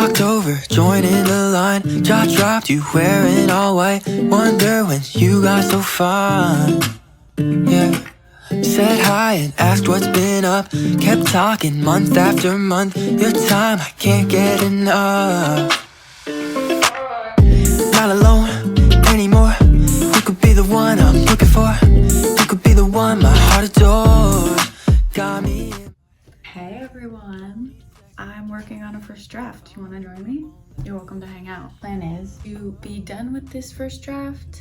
walked over, joining the line. Jaw dropped, you wearing all white. Wonder when you got so fine. Yeah. Said hi and asked what's been up. Kept talking month after month. Your time, I can't get enough. Not alone anymore. You could be the one I'm looking for. You could be the one my heart adores. Got me. Hey everyone, I'm working on a first draft. You want to join me? You're welcome to hang out. Plan is to be done with this first draft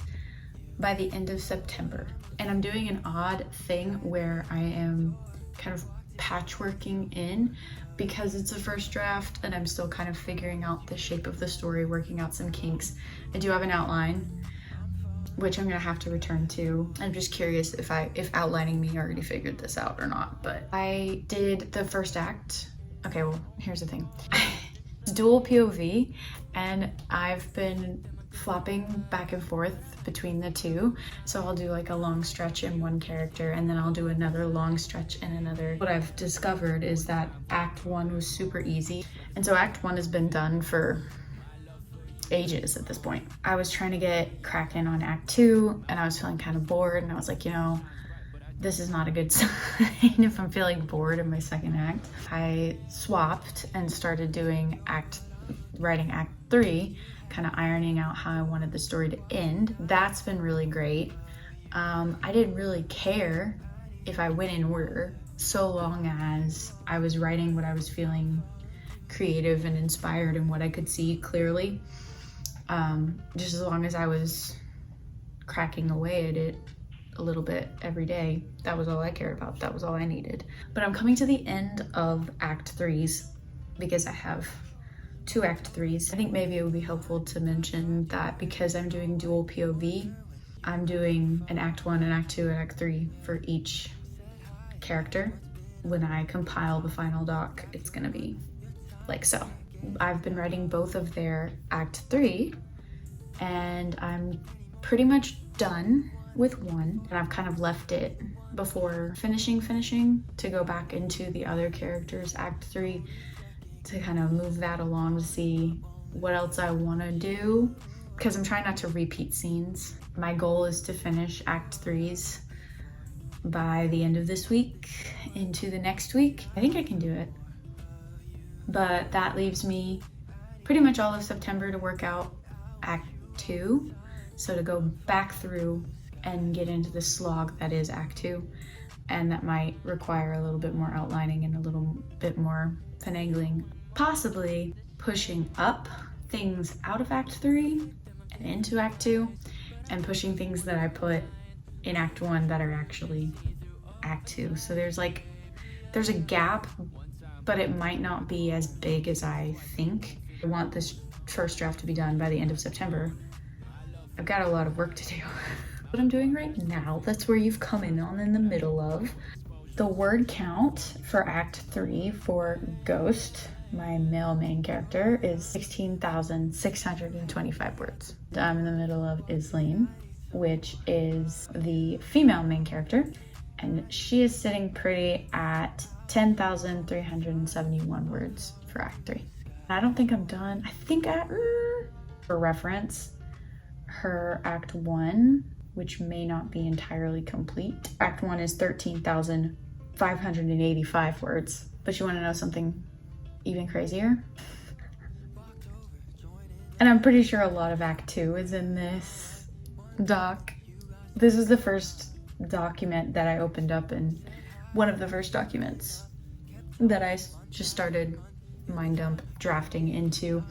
by the end of September. And I'm doing an odd thing where I am kind of patchworking in because it's a first draft and I'm still kind of figuring out the shape of the story, working out some kinks. I do have an outline, which I'm gonna have to return to. I'm just curious if outlining me already figured this out or not, but I did the first act. Okay, well, here's the thing. It's dual POV and I've been flopping back and forth between the two. So I'll do like a long stretch in one character and then I'll do another long stretch in another. What I've discovered is that Act 1 was super easy. And so Act 1 has been done for ages at this point. I was trying to get cracking on Act 2 and I was feeling kind of bored and I was like, you know, this is not a good sign if I'm feeling bored in my second act. I swapped and started doing writing Act 3, kind of ironing out how I wanted the story to end. That's been really great. I didn't really care if I went in order so long as I was writing what I was feeling creative and inspired and what I could see clearly. Just as long as I was cracking away at it a little bit every day, that was all I cared about. That was all I needed. But I'm coming to the end of Act 3s because I have 2 Act 3s. I think maybe it would be helpful to mention that because I'm doing dual POV, I'm doing an Act 1, an Act 2, and Act 3 for each character. When I compile the final doc, it's gonna be like so. I've been writing both of their Act 3 and I'm pretty much done with one. And I've kind of left it before finishing to go back into the other characters' Act 3 to kind of move that along to see what else I want to do because I'm trying not to repeat scenes. My goal is to finish Act 3s by the end of this week into the next week. I think I can do it. But that leaves me pretty much all of September to work out Act 2. So to go back through and get into the slog that is Act 2. And that might require a little bit more outlining and a little bit more finagling. Possibly pushing up things out of Act 3 and into Act 2. And pushing things that I put in Act 1 that are actually Act 2. So there's a gap, but it might not be as big as I think. I want this first draft to be done by the end of September. I've got a lot of work to do. What I'm doing right now, that's where you've come in on in the middle of. The word count for Act 3 for Ghost, my male main character, is 16,625 words. I'm in the middle of Isleen, which is the female main character, and she is sitting pretty at 10,371 words for Act 3. I don't think I'm done. I think for reference, her Act 1, which may not be entirely complete. Act 1 is 13,585 words. But you want to know something even crazier? And I'm pretty sure a lot of Act 2 is in this doc. This is the first document that I opened up, and one of the first documents that I just started mind dump drafting into.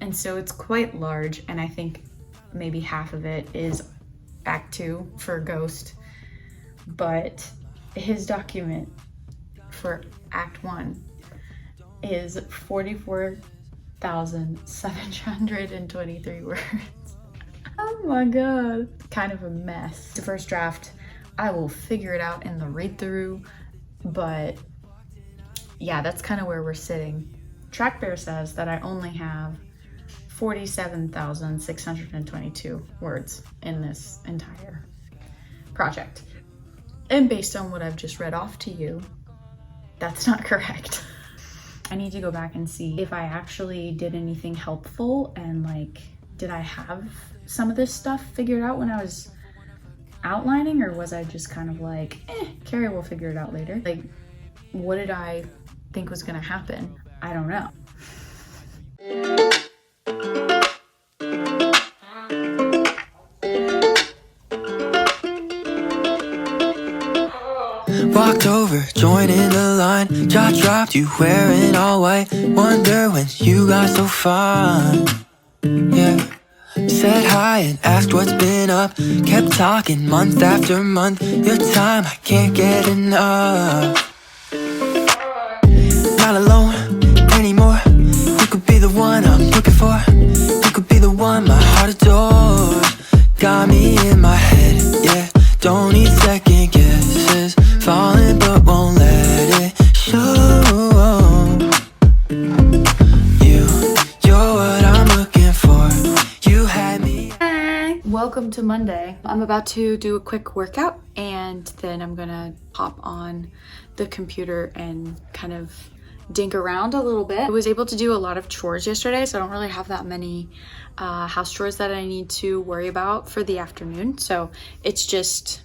And so it's quite large, and I think maybe half of it is Act 2 for Ghost, but his document for Act 1 is 44,723 words. Oh my god, kind of a mess. The first draft, I will figure it out in the read through, but yeah, that's kind of where we're sitting. TrackBear says that I only have 47,622 words in this entire project. And based on what I've just read off to you, that's not correct. I need to go back and see if I actually did anything helpful and like, did I have some of this stuff figured out when I was outlining, or was I just kind of like, Carrie will figure it out later? Like, what did I think was gonna happen? I don't know. Walked over, joining the line. Jaw dropped, you wearing all white. Wonder when you got so fine. Yeah. Said hi and asked what's been up. Kept talking month after month. Your time, I can't get enough. Not alone anymore. You could be the one I'm looking for. You could be the one my heart adores. Got me in my head, yeah. Don't need second guesses. Falling but won't let it show. You're what I'm looking for. You had me. Hey, welcome to Monday. I'm about to do a quick workout and then I'm gonna hop on the computer and kind of dink around a little bit. I was able to do a lot of chores yesterday, so I don't really have that many house chores that I need to worry about for the afternoon. So it's just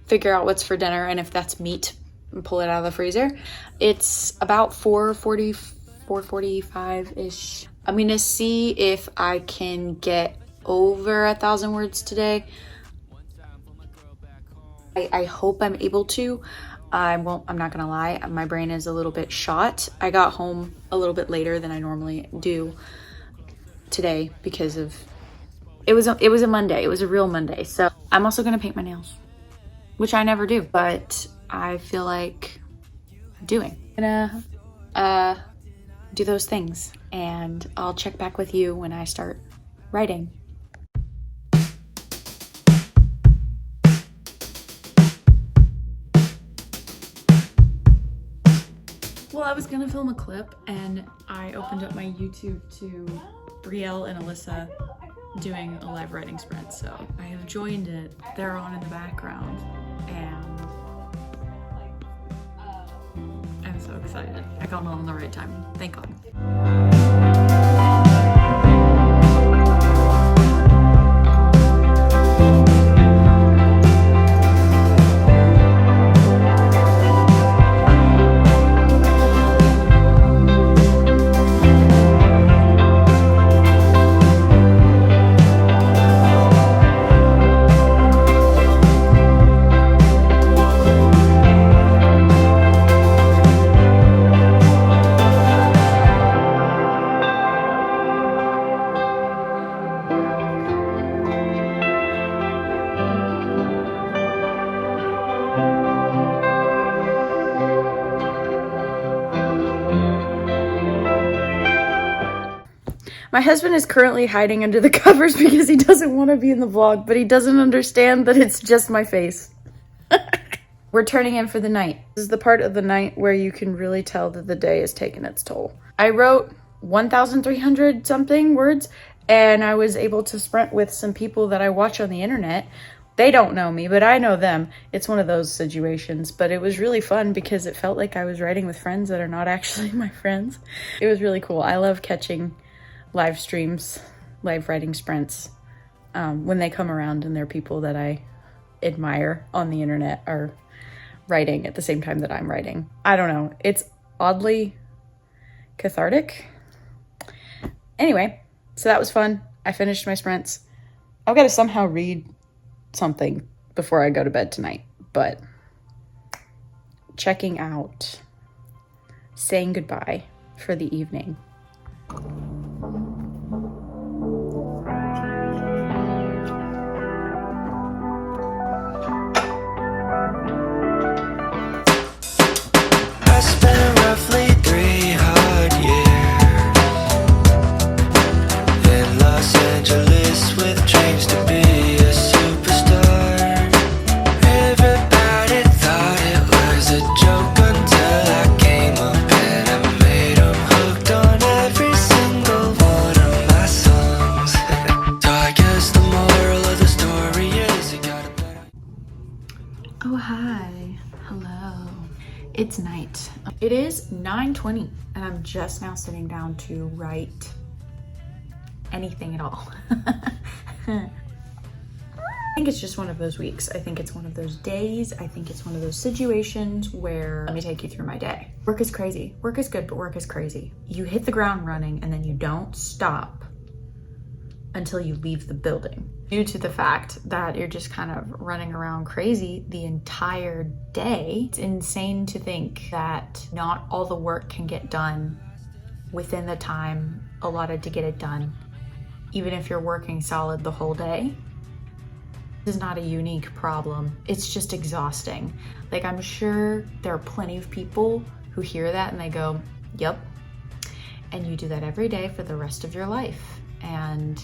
figure out what's for dinner, and if that's meat, and pull it out of the freezer. It's about 4:40, 4:45-ish. I'm gonna see if I can get over 1,000 words today. I hope I'm able to. I'm not gonna lie, my brain is a little bit shot. I got home a little bit later than I normally do today because of it was a Monday. It was a real Monday. So I'm also gonna paint my nails, which I never do, but I feel like doing. I'm gonna do those things, and I'll check back with you when I start writing. Well, I was gonna film a clip and I opened up my YouTube to Brielle and Alyssa doing a live writing sprint, so I have joined it. They're on in the background and I'm so excited. I got on the right time, thank God. My husband is currently hiding under the covers because he doesn't want to be in the vlog, but he doesn't understand that it's just my face. We're turning in for the night. This is the part of the night where you can really tell that the day is taking its toll. I wrote 1,300 something words, and I was able to sprint with some people that I watch on the internet. They don't know me, but I know them. It's one of those situations, but it was really fun because it felt like I was writing with friends that are not actually my friends. It was really cool. I love catching live streams, live writing sprints, when they come around and they're people that I admire on the internet are writing at the same time that I'm writing. I don't know. It's oddly cathartic. Anyway, so that was fun. I finished my sprints. I've got to somehow read something before I go to bed tonight, but checking out, saying goodbye for the evening. I spent roughly 3 hard years in Los Angeles with dreams to be a superstar. Everybody thought it was a joke until I came up and I made 'em hooked on every single one of my songs. So I guess the moral of the story is you gotta better. Oh, hi. Hello. It's night. It is 9:20 and I'm just now sitting down to write anything at all. I think it's just one of those weeks. I think it's one of those days. I think it's one of those situations where, let me take you through my day. Work is crazy. Work is good, but work is crazy. You hit the ground running and then you don't stop until you leave the building. Due to the fact that you're just kind of running around crazy the entire day, it's insane to think that not all the work can get done within the time allotted to get it done, even if you're working solid the whole day. This is not a unique problem. It's just exhausting. Like, I'm sure there are plenty of people who hear that and they go, yep. And you do that every day for the rest of your life. And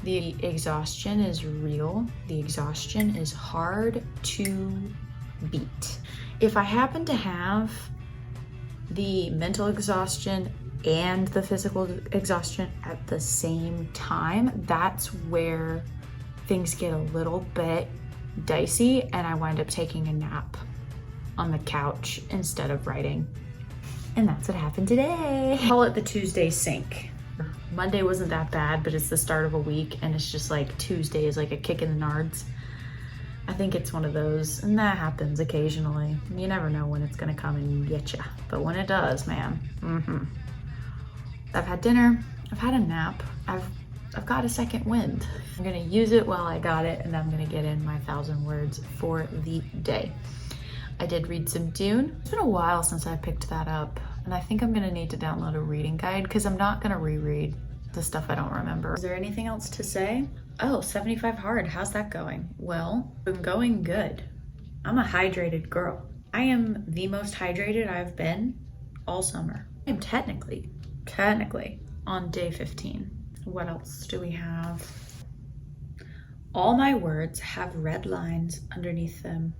the exhaustion is real. The exhaustion is hard to beat. If I happen to have the mental exhaustion and the physical exhaustion at the same time, that's where things get a little bit dicey and I wind up taking a nap on the couch instead of writing. And that's what happened today. Call it the Tuesday sink. Monday wasn't that bad, but it's the start of a week and it's just like Tuesday is like a kick in the nards. I think it's one of those, and that happens occasionally. You never know when it's gonna come and get you, but when it does, man, I've had dinner, I've had a nap, I've got a second wind. I'm gonna use it while I got it, and I'm gonna get in my 1,000 words for the day. I did read some Dune. It's been a while since I picked that up, and I think I'm gonna need to download a reading guide because I'm not gonna reread the stuff I don't remember. Is there anything else to say? Oh, 75 hard, how's that going? Well, I'm going good. I'm a hydrated girl. I am the most hydrated I've been all summer. I'm technically on day 15. What else do we have? All my words have red lines underneath them.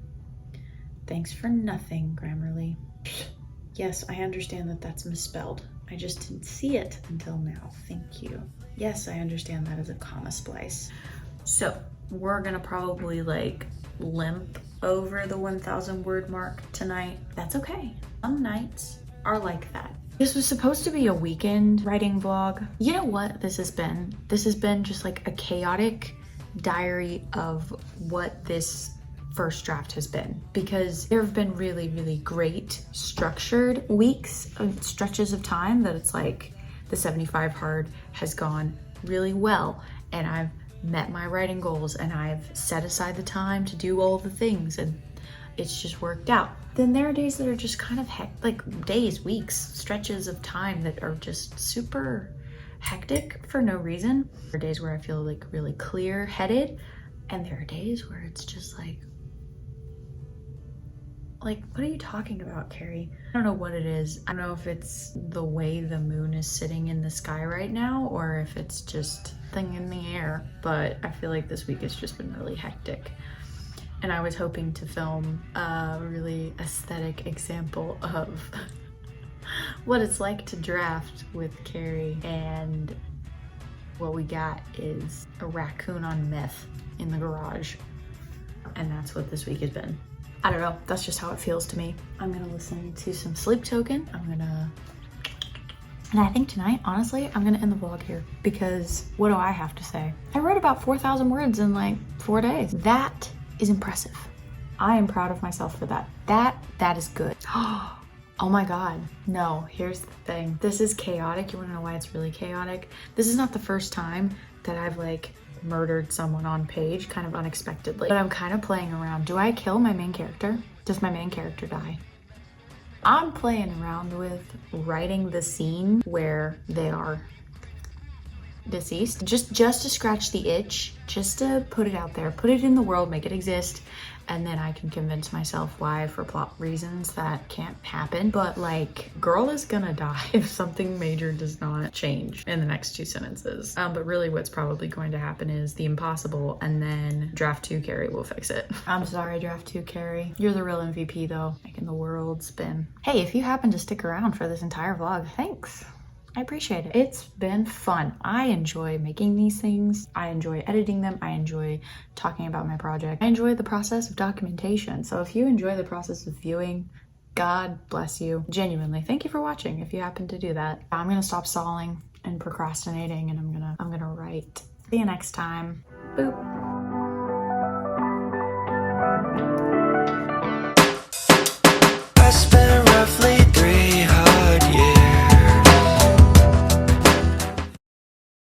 Thanks for nothing, Grammarly. Yes, I understand that that's misspelled. I just didn't see it until now. Thank you. Yes, I understand that as a comma splice. So we're gonna probably like limp over the 1,000 word mark tonight. That's okay. Some nights are like that. This was supposed to be a weekend writing vlog. You know what this has been? This has been just like a chaotic diary of what this first draft has been, because there have been really, really great structured weeks, stretches of time that it's like the 75 hard has gone really well and I've met my writing goals and I've set aside the time to do all the things and it's just worked out. Then there are days that are just kind of like days, weeks, stretches of time that are just super hectic for no reason. There are days where I feel like really clear-headed, and there are days where it's just like, what are you talking about, Carrie? I don't know what it is. I don't know if it's the way the moon is sitting in the sky right now or if it's just thing in the air, but I feel like this week has just been really hectic. And I was hoping to film a really aesthetic example of what it's like to draft with Carrie, and what we got is a raccoon on meth in the garage. And that's what this week has been. I don't know, that's just how it feels to me. I'm gonna listen to some Sleep Token. And I think tonight, honestly, I'm gonna end the vlog here because what do I have to say? I wrote about 4,000 words in like 4 days. That is impressive. I am proud of myself for that. That is good. Oh my God, no, here's the thing. This is chaotic. You wanna know why it's really chaotic? This is not the first time that I've like murdered someone on page kind of unexpectedly, but I'm kind of playing around. Do I kill my main character? Does my main character die? I'm playing around with writing the scene where they are deceased, just to scratch the itch, just to put it out there, put it in the world, make it exist, and then I can convince myself why, for plot reasons, that can't happen. But like, girl is gonna die if something major does not change in the next 2 sentences. But really what's probably going to happen is the impossible, and then draft 2 Carrie will fix it. I'm sorry, draft 2 Carrie. You're the real MVP though, making the world spin. Hey, if you happen to stick around for this entire vlog, thanks. I appreciate it. It's been fun. I enjoy making these things. I enjoy editing them. I enjoy talking about my project. I enjoy the process of documentation. So if you enjoy the process of viewing, God bless you. Genuinely, thank you for watching if you happen to do that. I'm gonna stop stalling and procrastinating, and I'm gonna write. See you next time. Boop. I spent